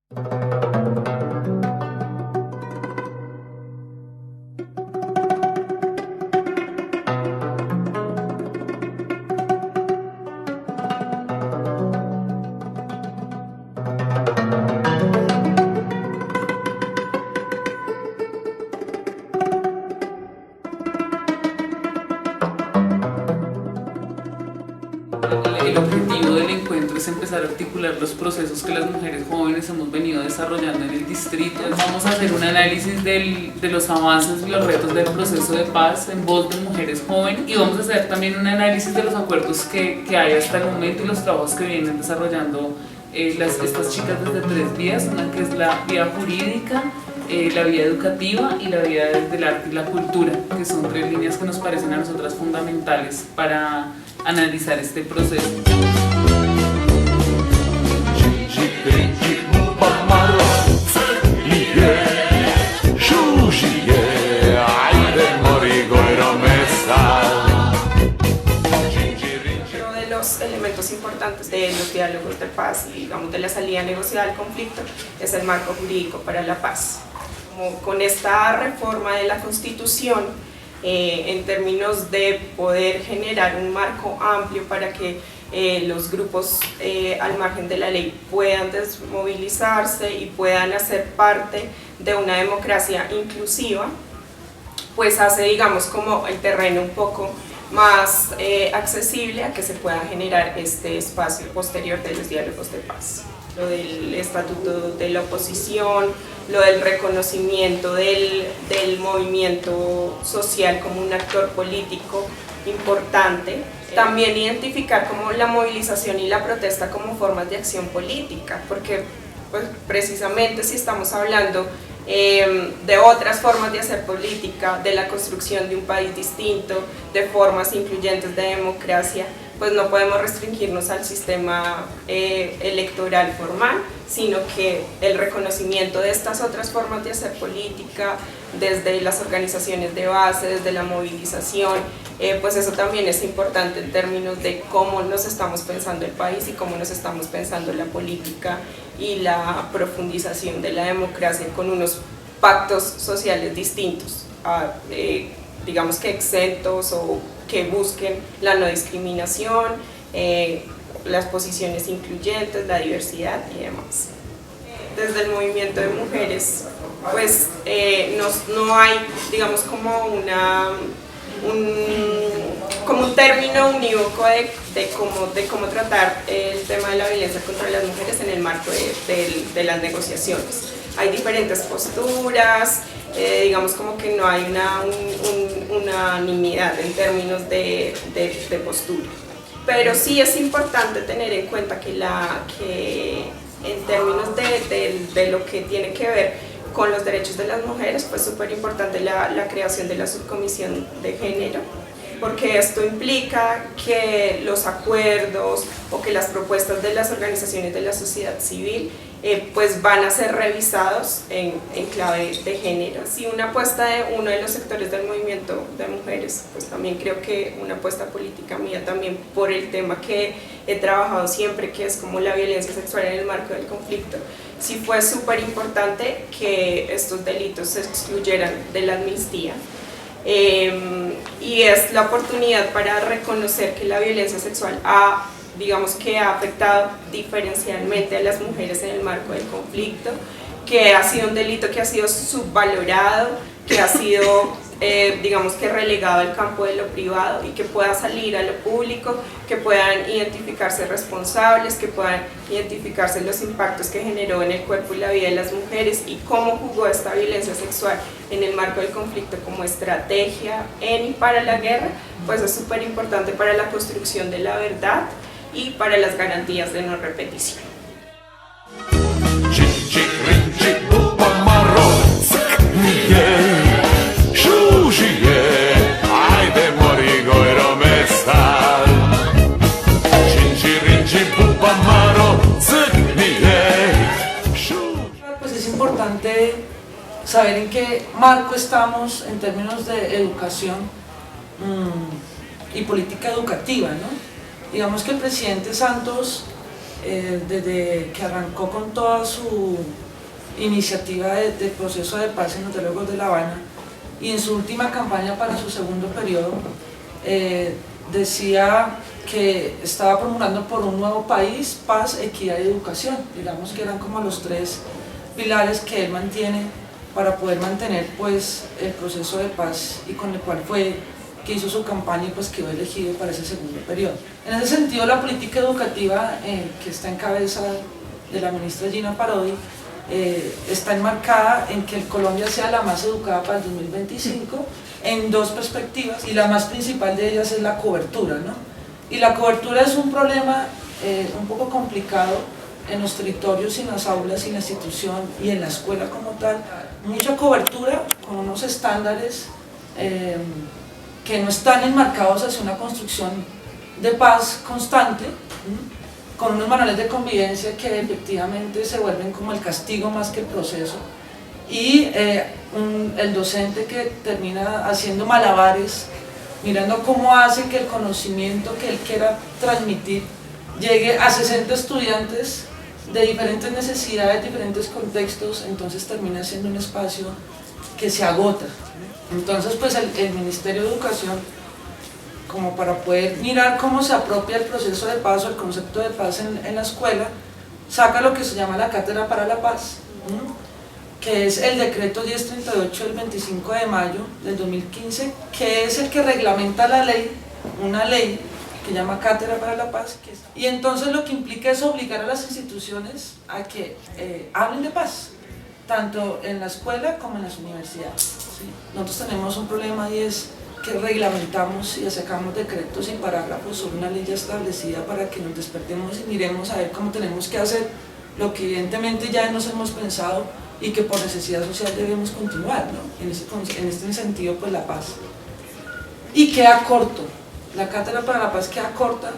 El objetivo del encuentro es empezar a articular los procesos que las mujeres jóvenes hemos venido desarrollando en el distrito. Vamos a hacer un análisis de los avances y los retos del proceso de paz en voz de mujeres jóvenes, y vamos a hacer también un análisis de los acuerdos que hay hasta el momento y los trabajos que vienen desarrollando estas chicas desde tres vías: una que es la vía jurídica, la vía educativa y la vía del arte y la cultura, que son tres líneas que nos parecen a nosotras fundamentales para analizar este proceso. Uno de los elementos importantes de los diálogos de paz y, digamos, de la salida negociada al conflicto es el marco jurídico para la paz. Como con esta reforma de la Constitución, en términos de poder generar un marco amplio para que los grupos al margen de la ley puedan desmovilizarse y puedan hacer parte de una democracia inclusiva, pues hace, digamos, como el terreno un poco más accesible a que se pueda generar este espacio posterior de los diálogos de paz. Lo del estatuto de la oposición, lo del reconocimiento del movimiento social como un actor político importante. También identificar como la movilización y la protesta como formas de acción política, porque pues, precisamente si estamos hablando de otras formas de hacer política, de la construcción de un país distinto, de formas incluyentes de democracia, pues no podemos restringirnos al sistema electoral formal, sino que el reconocimiento de estas otras formas de hacer política, desde las organizaciones de base, desde la movilización, pues eso también es importante en términos de cómo nos estamos pensando el país y cómo nos estamos pensando la política y la profundización de la democracia con unos pactos sociales distintos, digamos que exentos o que busquen la no discriminación, las posiciones incluyentes, la diversidad y demás. Desde el movimiento de mujeres, pues no hay, digamos, como un término unívoco de cómo tratar el tema de la violencia contra las mujeres en el marco de las negociaciones. Hay diferentes posturas, digamos como que no hay una unanimidad en términos de postura. Pero sí es importante tener en cuenta que en términos de lo que tiene que ver con los derechos de las mujeres, pues súper importante la creación de la subcomisión de género, porque esto implica que los acuerdos o que las propuestas de las organizaciones de la sociedad civil pues van a ser revisados en clave de género. Si una apuesta de uno de los sectores del movimiento de mujeres, pues también creo que una apuesta política mía también por el tema que he trabajado siempre, que es como la violencia sexual en el marco del conflicto, sí fue súper importante que estos delitos se excluyeran de la amnistía. Y es la oportunidad para reconocer que la violencia sexual digamos que ha afectado diferencialmente a las mujeres en el marco del conflicto, que ha sido un delito que ha sido subvalorado, que ha sido digamos que relegado al campo de lo privado y que pueda salir a lo público, que puedan identificarse responsables, que puedan identificarse los impactos que generó en el cuerpo y la vida de las mujeres y cómo jugó esta violencia sexual en el marco del conflicto como estrategia en y para la guerra, pues es súper importante para la construcción de la verdad y para las garantías de no repetición. Pues es importante saber en qué marco estamos en términos de educación y política educativa, ¿no? Digamos que el presidente Santos desde que arrancó con toda su iniciativa de proceso de paz en los diálogos de La Habana y en su última campaña para su segundo periodo, decía que estaba promulgando por un nuevo país, paz, equidad y educación. Digamos que eran como los tres pilares que él mantiene para poder mantener pues el proceso de paz y con el cual fue que hizo su campaña y pues quedó elegido para ese segundo periodo. En ese sentido, la política educativa que está en cabeza de la ministra Gina Parodi está enmarcada en que Colombia sea la más educada para el 2025 en dos perspectivas, y la más principal de ellas es la cobertura, ¿no? Y la cobertura es un problema un poco complicado en los territorios y en las aulas y en la institución y en la escuela como tal. Mucha cobertura con unos estándares que no están enmarcados hacia una construcción de paz constante, con unos manuales de convivencia que efectivamente se vuelven como el castigo más que el proceso, y el docente que termina haciendo malabares, mirando cómo hace que el conocimiento que él quiera transmitir llegue a 60 estudiantes de diferentes necesidades, diferentes contextos, entonces termina siendo un espacio que se agota. Entonces pues el Ministerio de Educación, como para poder mirar cómo se apropia el proceso de paz o el concepto de paz en la escuela, saca lo que se llama la Cátedra para la Paz, que es el decreto 1038 del 25 de mayo del 2015, que es el que reglamenta la ley, una ley que llama Cátedra para la Paz, y entonces lo que implica es obligar a las instituciones a que hablen de paz, tanto en la escuela como en las universidades, ¿sí? Nosotros tenemos un problema y es que reglamentamos y sacamos decretos y parágrafos sobre una ley ya establecida para que nos despertemos y miremos a ver cómo tenemos que hacer lo que evidentemente ya nos hemos pensado y que por necesidad social debemos continuar, ¿no? En este sentido, pues la paz. Y queda corto, la Cátedra para la Paz queda corta,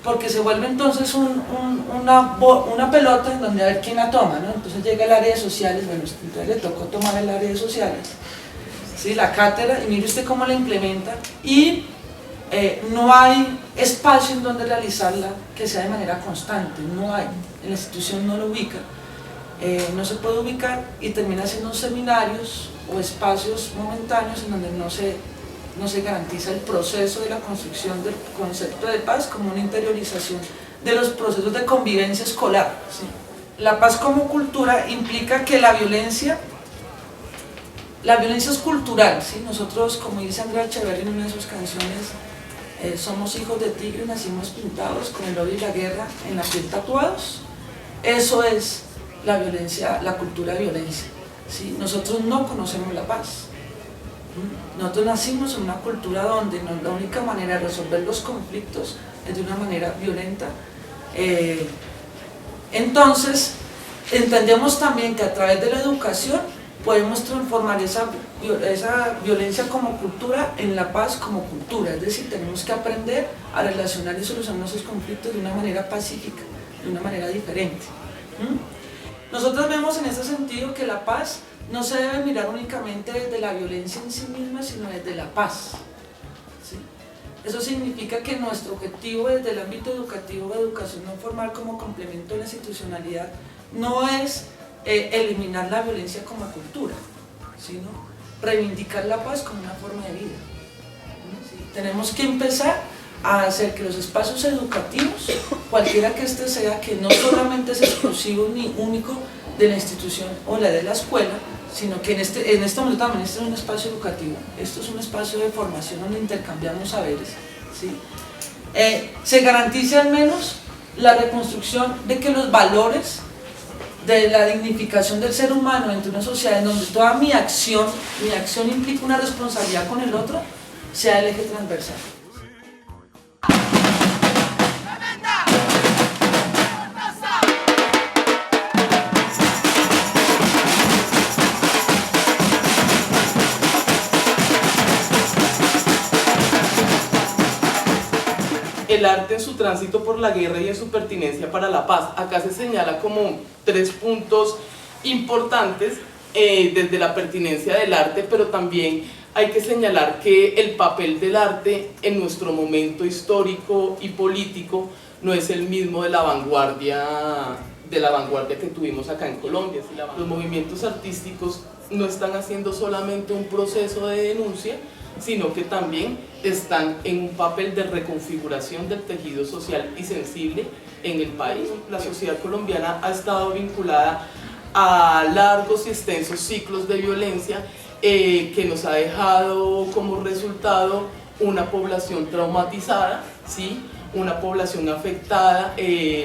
porque se vuelve entonces una pelota en donde a ver quién la toma, ¿no? Entonces llega el área de sociales, bueno, entonces le tocó tomar el área de sociales, ¿sí? La cátedra, y mire usted cómo la implementa, y no hay espacio en donde realizarla que sea de manera constante, no hay, en la institución no lo ubica, no se puede ubicar y termina siendo seminarios o espacios momentáneos en donde no se garantiza el proceso de la construcción del concepto de paz como una interiorización de los procesos de convivencia escolar, ¿sí? La paz como cultura implica que la violencia es cultural, ¿sí? Nosotros, como dice Andrea Echeverri en una de sus canciones, somos hijos de tigre, nacimos pintados con el odio y la guerra en la piel tatuados. Eso es la violencia, la cultura de violencia, ¿sí? Nosotros no conocemos la paz. Nosotros nacimos en una cultura donde la única manera de resolver los conflictos es de una manera violenta. Entonces, entendemos también que a través de la educación podemos transformar esa violencia como cultura en la paz como cultura, es decir, tenemos que aprender a relacionar y solucionar esos conflictos de una manera pacífica, de una manera diferente. Nosotros vemos en ese sentido que la paz no se debe mirar únicamente desde la violencia en sí misma, sino desde la paz, ¿sí? Eso significa que nuestro objetivo desde el ámbito educativo o educación no formal como complemento de la institucionalidad no es eliminar la violencia como cultura, sino reivindicar la paz como una forma de vida, ¿sí? Tenemos que empezar a hacer que los espacios educativos, cualquiera que este sea, que no solamente es exclusivo ni único de la institución o la de la escuela, sino que en este momento también este es un espacio educativo, esto es un espacio de formación donde intercambiamos saberes, ¿sí? Se garantice al menos la reconstrucción de que los valores de la dignificación del ser humano entre una sociedad en donde toda mi acción implica una responsabilidad con el otro, sea el eje transversal. El arte en su tránsito por la guerra y en su pertinencia para la paz. Acá se señala como 3 puntos importantes desde la pertinencia del arte, pero también hay que señalar que el papel del arte en nuestro momento histórico y político no es el mismo de la vanguardia que tuvimos acá en Colombia. Los movimientos artísticos no están haciendo solamente un proceso de denuncia, sino que también están en un papel de reconfiguración del tejido social y sensible en el país. La sociedad colombiana ha estado vinculada a largos y extensos ciclos de violencia que nos ha dejado como resultado una población traumatizada, ¿sí? Una población afectada.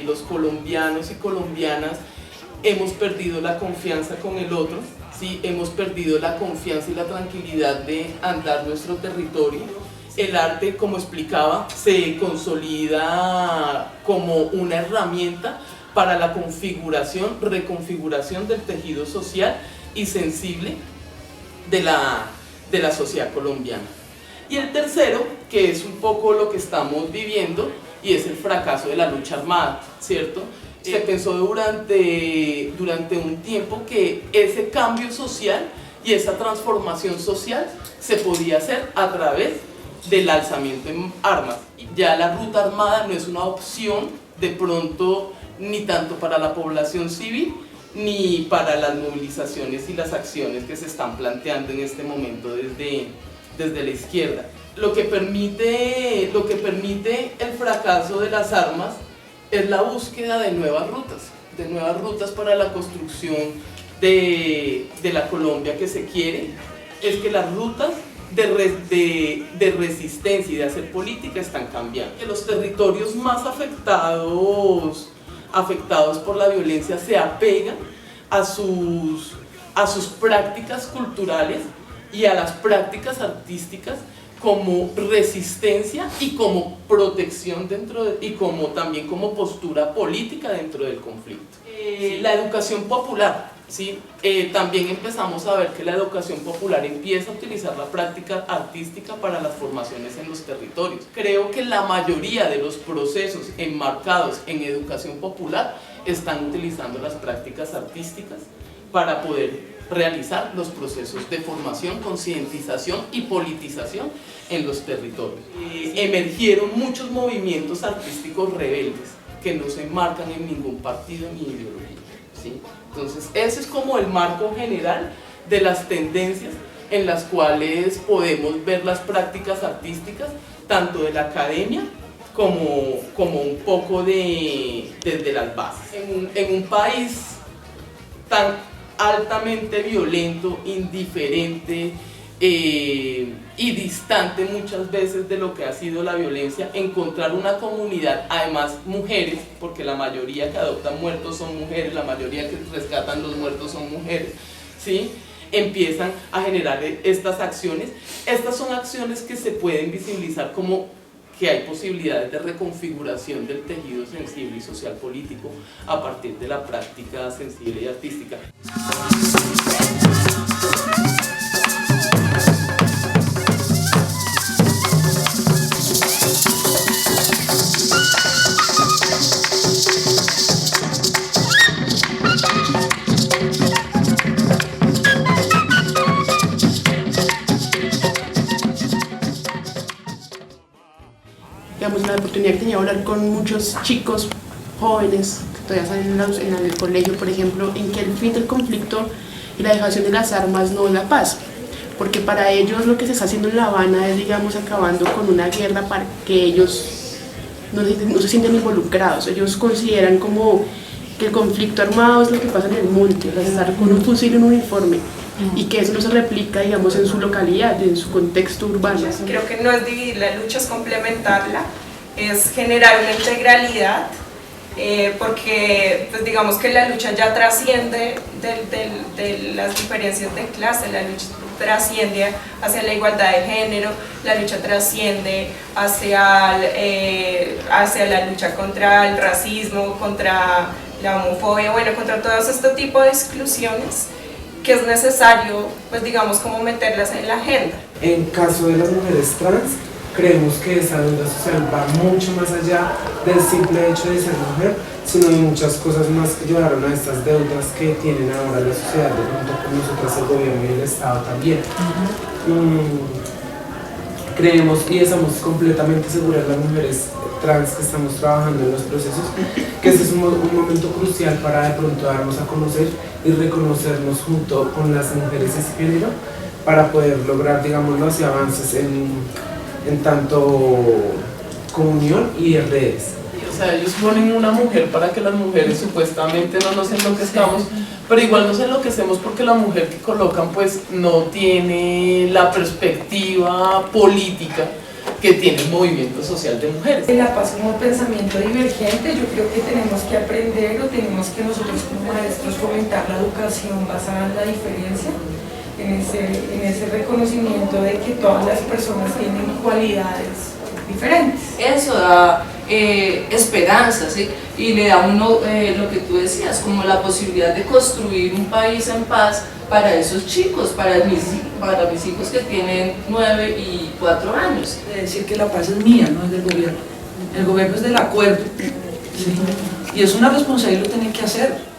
Los colombianos y colombianas hemos perdido la confianza con el otro, ¿sí? Hemos perdido la confianza y la tranquilidad de andar nuestro territorio. El arte, como explicaba, se consolida como una herramienta para la reconfiguración del tejido social y sensible de la sociedad colombiana. Y el tercero, que es un poco lo que estamos viviendo, y es el fracaso de la lucha armada, ¿cierto? Se pensó durante un tiempo que ese cambio social y esa transformación social se podía hacer a través del alzamiento en armas. Ya la ruta armada no es una opción de pronto ni tanto para la población civil ni para las movilizaciones y las acciones que se están planteando en este momento desde la izquierda. Lo que permite el fracaso de las armas es la búsqueda de nuevas rutas para la construcción de la Colombia que se quiere. Es que las rutas de resistencia y de hacer política están cambiando. Que los territorios más afectados por la violencia se apegan a sus prácticas culturales y a las prácticas artísticas como resistencia y como protección y también como postura política dentro del conflicto. La educación popular, ¿sí? También empezamos a ver que la educación popular empieza a utilizar la práctica artística para las formaciones en los territorios. Creo que la mayoría de los procesos enmarcados en educación popular están utilizando las prácticas artísticas para poder realizar los procesos de formación, concientización y politización en los territorios. Emergieron muchos movimientos artísticos rebeldes que no se enmarcan en ningún partido ni ideología, ¿sí? Entonces ese es como el marco general de las tendencias en las cuales podemos ver las prácticas artísticas tanto de la academia como un poco desde las bases. En un país tan altamente violento, indiferente y distante muchas veces de lo que ha sido la violencia, encontrar una comunidad, además mujeres, porque la mayoría que adoptan muertos son mujeres, la mayoría que rescatan los muertos son mujeres, ¿sí? Empiezan a generar estas acciones. Estas son acciones que se pueden visibilizar como que hay posibilidades de reconfiguración del tejido sensible y social político a partir de la práctica sensible y artística. Digamos, la oportunidad que tenía de hablar con muchos chicos jóvenes que todavía están en el colegio, por ejemplo, en que el fin del conflicto y la dejación de las armas no es la paz, porque para ellos lo que se está haciendo en La Habana es, digamos, acabando con una guerra para que ellos no se sienten involucrados. Ellos consideran como que el conflicto armado es lo que pasa en el monte, o sea, estar con un fusil y un uniforme, y que eso no se replica, digamos, en su localidad, en su contexto urbano. Creo que no es dividir la lucha, es complementarla, es generar una integralidad, porque pues digamos que la lucha ya trasciende de las diferencias de clase, la lucha trasciende hacia la igualdad de género, la lucha trasciende hacia la lucha contra el racismo, contra la homofobia, bueno, contra todo este tipo de exclusiones que es necesario, pues digamos, como meterlas en la agenda. En caso de las mujeres trans, creemos que esa deuda social va mucho más allá del simple hecho de ser mujer, sino de muchas cosas más que llevaron a estas deudas que tienen ahora la sociedad, junto con nosotras, el gobierno y el Estado también. Creemos y estamos completamente seguras las mujeres trans que estamos trabajando en los procesos, que ese es un momento crucial para de pronto darnos a conocer y reconocernos junto con las mujeres cisgénero para poder lograr, digamos, los avances en tanto comunión y en redes. O sea, ellos ponen una mujer para que las mujeres supuestamente no nos enloquezcamos, pero igual nos enloquecemos porque la mujer que colocan pues no tiene la perspectiva política que tiene el movimiento social de mujeres. La paz como pensamiento divergente, yo creo que tenemos que aprender o tenemos que nosotros como maestros fomentar la educación basada en la diferencia, en ese reconocimiento de que todas las personas tienen cualidades diferentes. Eso da esperanza, ¿sí? Y le da a uno lo que tú decías, como la posibilidad de construir un país en paz para esos chicos, para mis hijos que tienen 9 y 4 años. De decir que la paz es mía, no es del gobierno. El gobierno es del acuerdo, ¿sí? Y es una responsabilidad, lo tienen que hacer.